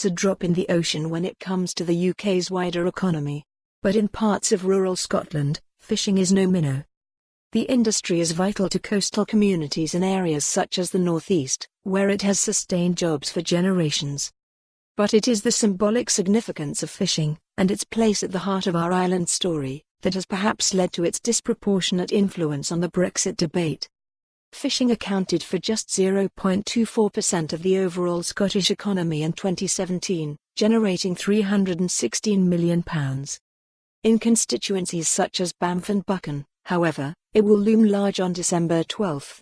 It's a drop in the ocean when it comes to the UK's wider economy. But in parts of rural Scotland, fishing is no minnow. The industry is vital to coastal communities in areas such as the northeast, where it has sustained jobs for generations. But it is the symbolic significance of fishing, and its place at the heart of our island story, that has perhaps led to its disproportionate influence on the Brexit debate. Fishing accounted for just 0.24% of the overall Scottish economy in 2017, generating £316 million. In constituencies such as Banff and Buchan, however, it will loom large on December 12.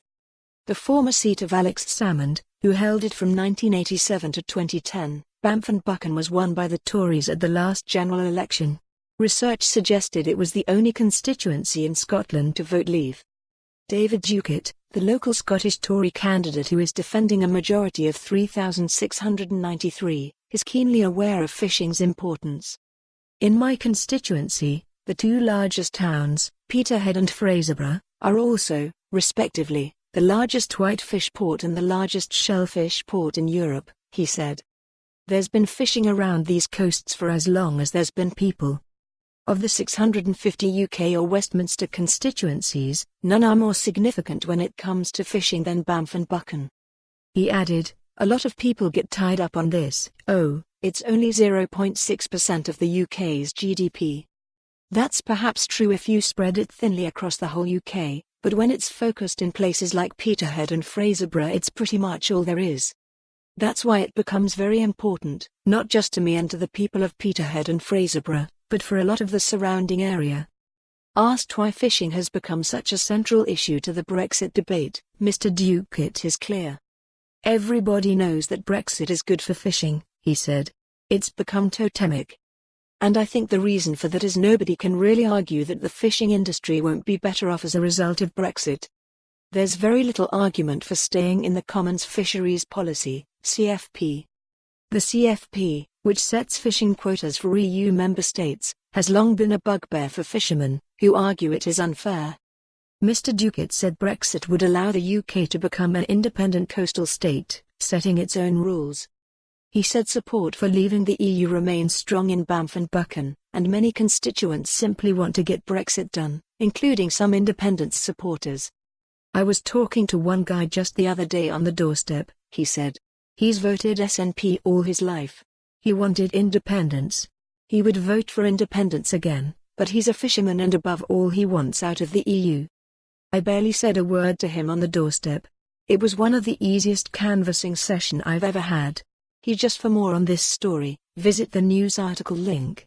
The former seat of Alex Salmond, who held it from 1987 to 2010, Banff and Buchan was won by the Tories at the last general election. Research suggested it was the only constituency in Scotland to vote Leave. David Duckett, the local Scottish Tory candidate who is defending a majority of 3,693, is keenly aware of fishing's importance. In my constituency, the two largest towns, Peterhead and Fraserburgh, are also, respectively, the largest whitefish port and the largest shellfish port in Europe, he said. There's been fishing around these coasts for as long as there's been people. Of the 650 UK or Westminster constituencies, none are more significant when it comes to fishing than Banff and Buchan. He added, a lot of people get tied up on this, it's only 0.6% of the UK's GDP. That's perhaps true if you spread it thinly across the whole UK, but when it's focused in places like Peterhead and Fraserburgh it's pretty much all there is. That's why it becomes very important, not just to me and to the people of Peterhead and Fraserburgh, but for a lot of the surrounding area. Asked why fishing has become such a central issue to the Brexit debate, Mr. Duckett is clear. Everybody knows that Brexit is good for fishing, he said. It's become totemic. And I think the reason for that is nobody can really argue that the fishing industry won't be better off as a result of Brexit. There's very little argument for staying in the Commons Fisheries Policy, CFP. The CFP, which sets fishing quotas for EU member states, has long been a bugbear for fishermen, who argue it is unfair. Mr. Duckett said Brexit would allow the UK to become an independent coastal state, setting its own rules. He said support for leaving the EU remains strong in Banff and Buchan, and many constituents simply want to get Brexit done, including some independence supporters. I was talking to one guy just the other day on the doorstep, he said. He's voted SNP all his life. He wanted independence. He would vote for independence again, but he's a fisherman and above all he wants out of the EU. I barely said a word to him on the doorstep. It was one of the easiest canvassing sessions I've ever had. For more on this story, visit the news article link.